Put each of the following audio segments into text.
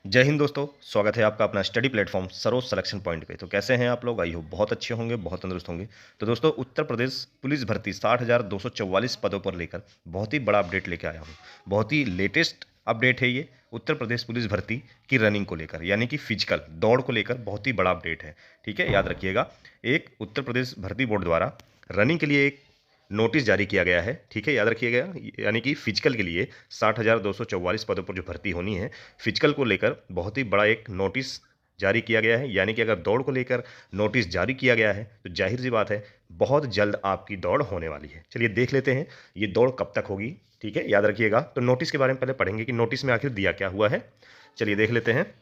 जय हिंद दोस्तों। स्वागत है आपका अपना study platform Saroj selection point पे। तो कैसे हैं आप लोग? आई हो बहुत अच्छे होंगे, बहुत तंदुरुस्त होंगे। तो दोस्तों, उत्तर प्रदेश पुलिस भर्ती 60,244 पदों पर लेकर बहुत ही बड़ा अपडेट लेके आया हूँ। बहुत ही लेटेस्ट अपडेट है ये। उत्तर प्रदेश पुलिस भर्ती की रनिंग को लेकर, यानी कि फिजिकल दौड़ को लेकर बहुत ही बड़ा अपडेट है। ठीक है, याद रखिएगा। एक उत्तर प्रदेश भर्ती बोर्ड द्वारा रनिंग के लिए एक नोटिस जारी किया गया है। ठीक है, याद रखिएगा। यानी कि फिजिकल के लिए 60,244 पदों पर जो भर्ती होनी है, फिजिकल को लेकर बहुत ही बड़ा एक नोटिस जारी किया गया है। यानी कि अगर दौड़ को लेकर नोटिस जारी किया गया है तो जाहिर सी बात है बहुत जल्द आपकी दौड़ होने वाली है। चलिए देख लेते हैं ये दौड़ कब तक होगी। ठीक है, याद रखिएगा। तो नोटिस के बारे में पहले पढ़ेंगे कि नोटिस में आखिर दिया क्या हुआ है। चलिए देख लेते हैं।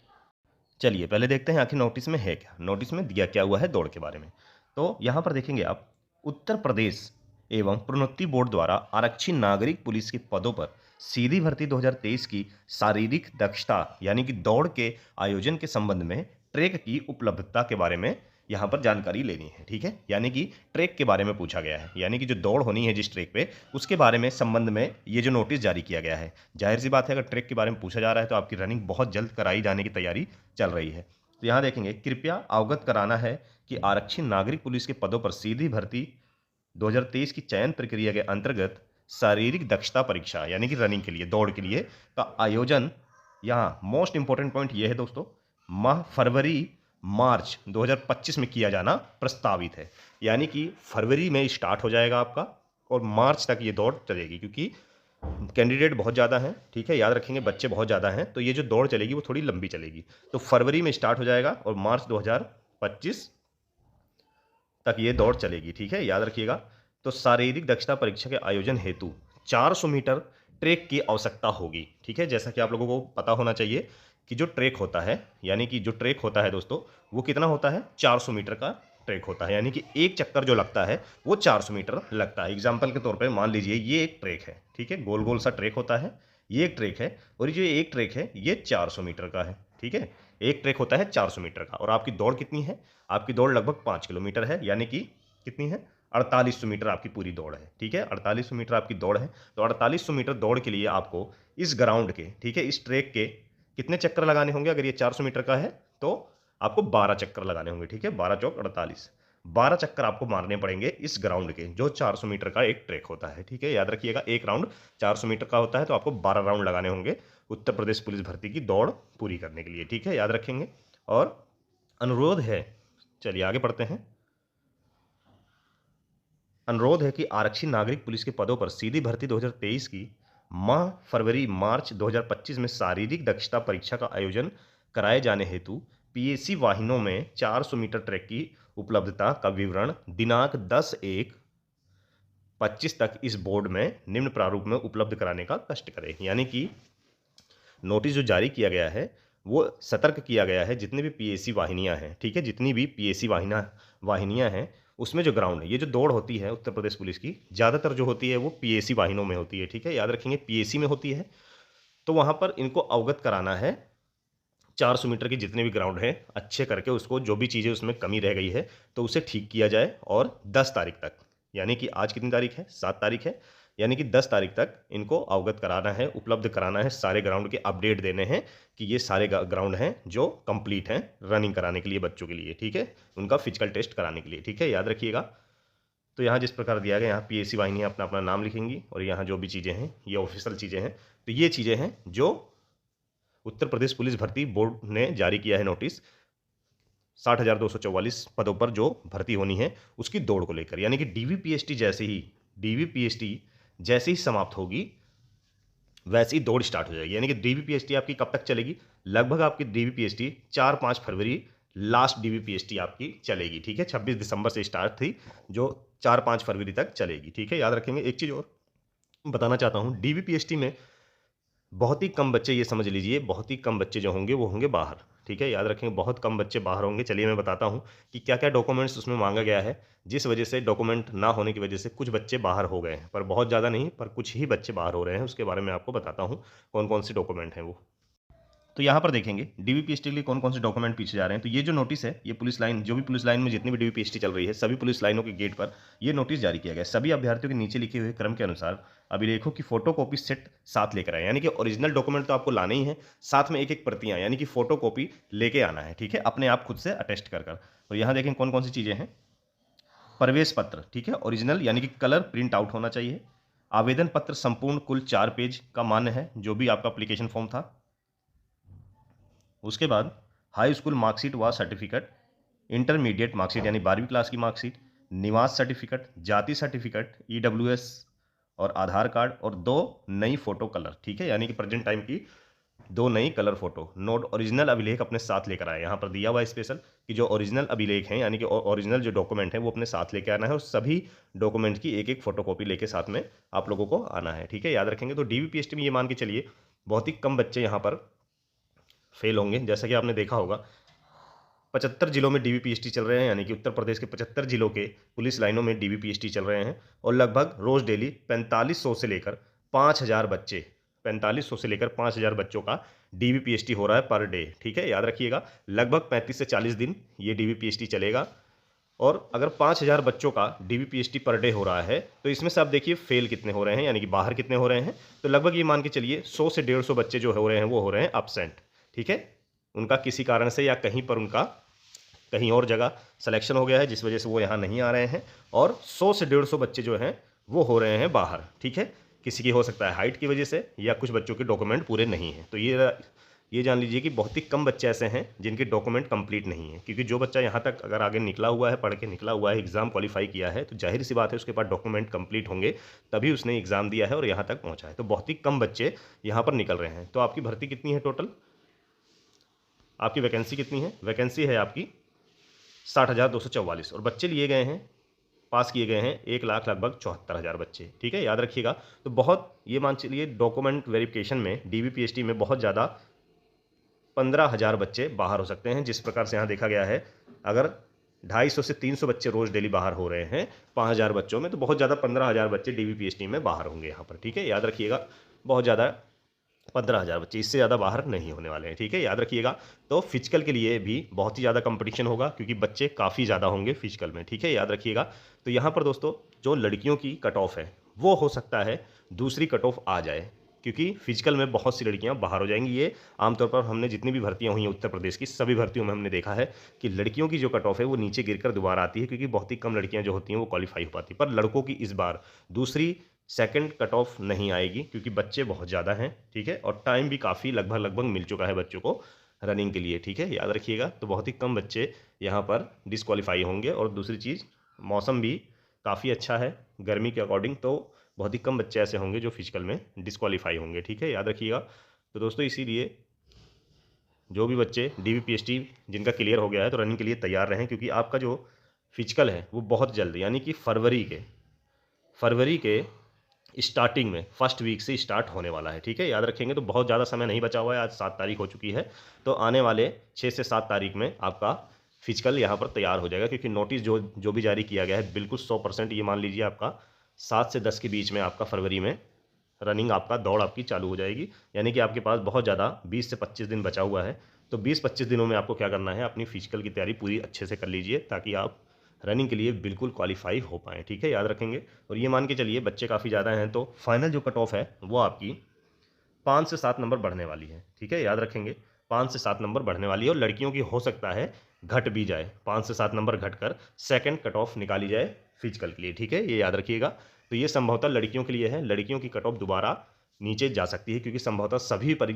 चलिए पहले देखते हैं आखिर नोटिस में है क्या, नोटिस में दिया क्या हुआ है दौड़ के बारे में। तो यहाँ पर देखेंगे आप, उत्तर प्रदेश एवं प्रोन्नति बोर्ड द्वारा आरक्षी नागरिक पुलिस के पदों पर सीधी भर्ती 2023 की शारीरिक दक्षता यानी कि दौड़ के आयोजन के संबंध में ट्रैक की उपलब्धता के बारे में यहाँ पर जानकारी लेनी है। ठीक है, यानी कि ट्रैक के बारे में पूछा गया है, यानी कि जो दौड़ होनी है जिस ट्रैक पे, उसके बारे में संबंध में ये जो नोटिस जारी किया गया है। जाहिर सी बात है, अगर ट्रैक के बारे में पूछा जा रहा है तो आपकी रनिंग बहुत जल्द कराई जाने की तैयारी चल रही है। तो यहाँ देखेंगे, कृपया अवगत कराना है कि आरक्षी नागरिक पुलिस के पदों पर सीधी भर्ती 2023 की चयन प्रक्रिया के अंतर्गत शारीरिक दक्षता परीक्षा यानी कि रनिंग के लिए, दौड़ के लिए का आयोजन, यहाँ मोस्ट इंपॉर्टेंट पॉइंट ये है दोस्तों, माह फरवरी मार्च 2025 में किया जाना प्रस्तावित है। यानी कि फरवरी में स्टार्ट हो जाएगा आपका और मार्च तक ये दौड़ चलेगी, क्योंकि कैंडिडेट बहुत ज़्यादा हैं। ठीक है, याद रखेंगे, बच्चे बहुत ज़्यादा हैं, तो ये जो दौड़ चलेगी वो थोड़ी लंबी चलेगी। तो फरवरी में स्टार्ट हो जाएगा और मार्च 2025 तक ये दौड़ चलेगी। ठीक है, याद रखिएगा। तो शारीरिक दक्षता परीक्षा के आयोजन हेतु 400 मीटर ट्रैक की आवश्यकता होगी। ठीक है, जैसा कि आप लोगों को पता होना चाहिए कि जो ट्रैक होता है, यानी कि जो ट्रैक होता है दोस्तों, वो कितना होता है? 400 मीटर का ट्रैक होता है। यानी कि एक चक्कर जो लगता है वो 400 मीटर लगता है। एग्जाम्पल के तौर पर मान लीजिए ये एक ट्रैक है। ठीक है, गोल गोल सा ट्रैक होता है, ये एक ट्रैक है, और जो एक ट्रैक है ये 400 मीटर का है। ठीक है, एक ट्रैक होता है 400 मीटर का, और आपकी दौड़ कितनी है? आपकी दौड़ लगभग 5 किलोमीटर है, यानी कि कितनी है? 4800 मीटर आपकी पूरी दौड़ है। ठीक है, 4800 मीटर आपकी दौड़ है। तो 4800 मीटर दौड़ के लिए आपको इस ग्राउंड के, ठीक है, इस ट्रैक के कितने चक्कर लगाने होंगे? अगर ये 400 मीटर का है तो आपको 12 चक्कर लगाने होंगे। ठीक है, 12 चौक 48, 12 चक्कर आपको मारने पड़ेंगे इस ग्राउंड के, जो 400 मीटर का एक ट्रैक होता है। ठीक है, याद रखिएगा, एक राउंड 400 मीटर का होता है, तो आपको 12 राउंड लगाने होंगे उत्तर प्रदेश पुलिस भर्ती की दौड़ पूरी करने के लिए। ठीक है, याद रखेंगे। और अनुरोध है, चलिए आगे पढ़ते हैं। अनुरोध है कि आरक्षी नागरिक पुलिस के पदों पर सीधी भर्ती 2023 की माह फरवरी मार्च 2025 में शारीरिक दक्षता परीक्षा का आयोजन कराए जाने हेतु पीएसी वाहिनियों में 400 मीटर ट्रैक की उपलब्धता का विवरण दिनांक 10/1/25 तक इस बोर्ड में निम्न प्रारूप में उपलब्ध कराने का कष्ट करें। यानी कि नोटिस जो जारी किया गया है वो सतर्क किया गया है, जितनी भी पीएसी वाहिनियां हैं, ठीक है, जितनी भी पीएसी वाहिनियां हैं, उसमें जो ग्राउंड है, ये जो दौड़ होती है उत्तर प्रदेश पुलिस की, ज़्यादातर जो होती है वो पीएसी वाहिनियों में होती है। ठीक है, याद रखेंगे, पीएसी में होती है। तो वहाँ पर इनको अवगत कराना है, 400 मीटर के जितने भी ग्राउंड हैं अच्छे करके, उसको जो भी चीज़ें उसमें कमी रह गई है तो उसे ठीक किया जाए। और 10 तारीख तक, यानी कि आज कितनी तारीख है? 7 तारीख है, यानी कि 10 तारीख तक इनको अवगत कराना है, उपलब्ध कराना है, सारे ग्राउंड के अपडेट देने हैं कि ये सारे ग्राउंड हैं जो कंप्लीट हैं रनिंग कराने के लिए बच्चों के लिए। ठीक है, उनका फिजिकल टेस्ट कराने के लिए। ठीक है, याद रखिएगा। तो यहाँ जिस प्रकार दिया गया, यहाँ पीएसी वाहिनियाँ अपना अपना नाम लिखेंगी, और यहाँ जो भी चीज़ें हैं ये ऑफिशियल चीज़ें हैं। तो ये चीज़ें हैं जो उत्तर प्रदेश पुलिस भर्ती बोर्ड ने जारी किया है नोटिस, 60,244 पदों पर जो भर्ती होनी है उसकी दौड़ को लेकर। यानी कि डीवीपीएसटी जैसे ही समाप्त होगी वैसे ही दौड़ स्टार्ट हो जाएगी। यानी कि डीवीपीएसटी आपकी कब तक चलेगी? लगभग आपकी डीवीपीएसटी 4-5 फरवरी लास्ट डीवीपीएसटी आपकी चलेगी। ठीक है, 26 दिसंबर से स्टार्ट थी, जो 4-5 फरवरी तक चलेगी। ठीक है, याद रखेंगे। एक चीज़ और बताना चाहता हूँ, डीवीपीएसटी में बहुत ही कम बच्चे, ये समझ लीजिए, बहुत ही कम बच्चे जो होंगे वो होंगे बाहर। ठीक है, याद रखेंगे, बहुत कम बच्चे बाहर होंगे। चलिए मैं बताता हूँ कि क्या क्या डॉक्यूमेंट्स उसमें मांगा गया है, जिस वजह से डॉक्यूमेंट ना होने की वजह से कुछ बच्चे बाहर हो गए हैं, पर बहुत ज़्यादा नहीं, पर कुछ ही बच्चे बाहर हो रहे हैं। उसके बारे में आपको बताता हूँ कौन कौन से डॉक्यूमेंट हैं वो। तो यहाँ पर देखेंगे डीवीपीएसटी के लिए कौन कौन से डॉक्यूमेंट पीछे जा रहे हैं। तो ये जो नोटिस है, ये पुलिस लाइन, जो भी पुलिस लाइन में जितनी भी डीवीपीएसटी चल रही है, सभी पुलिस लाइनों के गेट पर ये नोटिस जारी किया गया है। सभी अभ्यर्थियों के नीचे लिखे हुए क्रम के अनुसार अभिलेखों की फोटोकॉपी सेट साथ लेकर आए, यानी कि ओरिजिनल डॉक्यूमेंट तो आपको लाने ही है, साथ में एक एक प्रतियां यानी कि फोटोकॉपी लेके आना है, ठीक है, अपने आप खुद से अटेस्ट कर कर। और यहाँ देखें कौन कौन सी चीज़ें हैं। प्रवेश पत्र, ठीक है, ओरिजिनल यानी कि कलर प्रिंट आउट होना चाहिए। आवेदन पत्र संपूर्ण कुल 4 पेज का मान्य है, जो भी आपका एप्लीकेशन फॉर्म था। उसके बाद हाई स्कूल मार्कशीट व सर्टिफिकेट, इंटरमीडिएट मार्कशीट यानी 12वीं क्लास की मार्कशीट, निवास सर्टिफिकेट, जाति सर्टिफिकेट, ईडब्ल्यूएस और आधार कार्ड, और 2 नई फोटो कलर, ठीक है, यानी कि प्रेजेंट टाइम की 2 नई कलर फोटो। नोट ओरिजिनल अभिलेख अपने साथ लेकर आए। यहाँ पर दिया हुआ है स्पेशल कि जो ओरिजिनल अभिलेख हैं यानी कि ओरिजिनल जो डॉक्यूमेंट है वो अपने साथ लेकर आना है, और सभी डॉक्यूमेंट की एक एक फोटोकॉपी लेके साथ में आप लोगों को आना है, ठीक है, याद रखेंगे। तो डीवीपीएसटी में ये मान के चलिए बहुत ही कम बच्चे यहाँ पर फेल होंगे। जैसा कि आपने देखा होगा 75 जिलों में डीवीपीएसटी चल रहे हैं, यानी कि उत्तर प्रदेश के 75 जिलों के पुलिस लाइनों में डीवीपीएसटी चल रहे हैं, और लगभग रोज डेली 4500 से लेकर 5000 बच्चे, 4500 से लेकर 5000 बच्चों का डीवीपीएसटी हो रहा है पर डे, ठीक है, याद रखिएगा। लगभग 35 से 40 दिन ये डीवीपीएसटी चलेगा, और अगर 5000 बच्चों का डीवीपीएसटी पर डे हो रहा है तो इसमें से आप देखिए फेल कितने हो रहे हैं, यानी कि बाहर कितने हो रहे हैं। तो लगभग ये मान के चलिए 100 से 150 बच्चे जो हो रहे हैं वो हो रहे हैं अपसेंट, ठीक है, उनका किसी कारण से या कहीं पर उनका कहीं और जगह सिलेक्शन हो गया है जिस वजह से वो यहाँ नहीं आ रहे हैं, और 100 से 150 बच्चे जो हैं वो हो रहे हैं बाहर, ठीक है। किसी की हो सकता है हाइट की वजह से, या कुछ बच्चों के डॉक्यूमेंट पूरे नहीं हैं। तो ये जान लीजिए कि बहुत ही कम बच्चे ऐसे हैं जिनके डॉक्यूमेंट कंप्लीट नहीं है, क्योंकि जो बच्चा यहाँ तक अगर आगे निकला हुआ है, पढ़ के निकला हुआ है, एग्जाम क्वालिफाई किया है, तो जाहिर सी बात है उसके पास डॉक्यूमेंट कंप्लीट होंगे, तभी उसने एग्जाम दिया है और यहाँ तक पहुँचा है। तो बहुत ही कम बच्चे यहाँ पर निकल रहे हैं। तो आपकी भर्ती कितनी है टोटल, आपकी वैकेंसी कितनी है? वैकेंसी है आपकी 60,244, और बच्चे लिए गए हैं, पास किए गए हैं 1,00,000 लगभग 74,000 बच्चे, ठीक है, याद रखिएगा। तो बहुत ये मान चलिए डॉक्यूमेंट वेरिफिकेशन में डीवीपीएसटी में बहुत ज़्यादा 15,000 बच्चे बाहर हो सकते हैं, जिस प्रकार से यहाँ देखा गया है। अगर 250 से 300 बच्चे रोज डेली बाहर हो रहे हैं 5000 बच्चों में, तो बहुत ज़्यादा 15,000 बच्चे डीवीपीएसटी में बाहर होंगे यहाँ पर, ठीक है, याद रखिएगा। बहुत ज़्यादा 15,000 बच्चे, इससे ज़्यादा बाहर नहीं होने वाले हैं, ठीक है, याद रखिएगा। तो फिजिकल के लिए भी बहुत ही ज़्यादा कंपटीशन होगा, क्योंकि बच्चे काफ़ी ज़्यादा होंगे फिजिकल में, ठीक है, याद रखिएगा। तो यहाँ पर दोस्तों जो लड़कियों की कट ऑफ है वो हो सकता है दूसरी कट ऑफ आ जाए, क्योंकि फिजिकल में बहुत सी लड़कियां बाहर हो जाएंगी। ये आमतौर पर हमने जितनी भी भर्तियां हुई हैं उत्तर प्रदेश की सभी भर्तियों में हमने देखा है कि लड़कियों की जो कट ऑफ है वो नीचे गिरकर दोबारा आती है, क्योंकि बहुत ही कम लड़कियां जो होती हैं वो क्वालिफाई हो पाती है। पर लड़कों की इस बार दूसरी सेकंड कट ऑफ नहीं आएगी, क्योंकि बच्चे बहुत ज़्यादा हैं, ठीक है, और टाइम भी काफ़ी लगभग मिल चुका है बच्चों को रनिंग के लिए, ठीक है, याद रखिएगा। तो बहुत ही कम बच्चे यहाँ पर डिस्क्वालीफाई होंगे, और दूसरी चीज़ मौसम भी काफ़ी अच्छा है गर्मी के अकॉर्डिंग, तो बहुत ही कम बच्चे ऐसे होंगे जो फिजिकल में डिस्क्वालीफाई होंगे, ठीक है, याद रखिएगा। तो दोस्तों इसीलिए जो भी बच्चे डीवीपीएसटी जिनका क्लियर हो गया है तो रनिंग के लिए तैयार रहें, क्योंकि आपका जो फिजिकल है वो बहुत जल्द, यानी कि फरवरी के स्टार्टिंग में फर्स्ट वीक से स्टार्ट होने वाला है, ठीक है, याद रखेंगे। तो बहुत ज़्यादा समय नहीं बचा हुआ है, आज 7 तारीख हो चुकी है, तो आने वाले 6 से 7 तारीख में आपका फिजिकल यहाँ पर तैयार हो जाएगा, क्योंकि नोटिस जो भी जारी किया गया है बिल्कुल 100% ये मान लीजिए आपका 7 से 10 के बीच में आपका फरवरी में रनिंग आपका दौड़ आपकी चालू हो जाएगी, यानी कि आपके पास बहुत ज़्यादा 20 से 25 दिन बचा हुआ है। तो 20-25 दिनों में आपको क्या करना है, अपनी फिजिकल की तैयारी पूरी अच्छे से कर लीजिए, ताकि आप रनिंग के लिए बिल्कुल क्वालिफाई हो पाएँ, ठीक है, याद रखेंगे। और ये मान के चलिए बच्चे काफ़ी ज़्यादा हैं, तो फाइनल जो कट ऑफ है वो आपकी 5 से 7 नंबर बढ़ने वाली है, ठीक है, याद रखेंगे, 5 से 7 नंबर बढ़ने वाली है। और लड़कियों की हो सकता है घट भी जाए, 5 से 7 नंबर घटकर सेकंड कट ऑफ निकाली जाए फिजिकल के लिए, ठीक है, ये याद रखिएगा। तो ये संभवतः लड़कियों के लिए है, लड़कियों की कट ऑफ दोबारा नीचे जा सकती है, क्योंकि संभवतः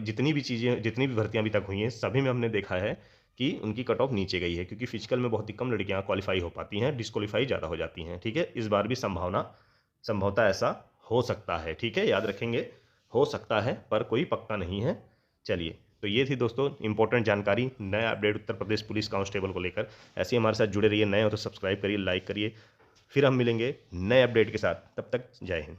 जितनी भी भर्तियां अभी तक हुई हैं सभी में हमने देखा है कि उनकी कट ऑफ नीचे गई है, क्योंकि फिजिकल में बहुत ही कम लड़कियां क्वालिफाई हो पाती हैं, डिस्क्वालीफाई ज़्यादा हो जाती हैं, ठीक है। इस बार भी संभवतः ऐसा हो सकता है, ठीक है, याद रखेंगे, हो सकता है पर कोई पक्का नहीं है। चलिए, तो ये थी दोस्तों इंपॉर्टेंट जानकारी, नया update Uttar Pradesh police constable को लेकर। ऐसे ही हमारे साथ जुड़े रहिए, नए हो तो सब्सक्राइब करिए, लाइक करिए। फिर हम मिलेंगे नए अपडेट के साथ, तब तक जय हिंद।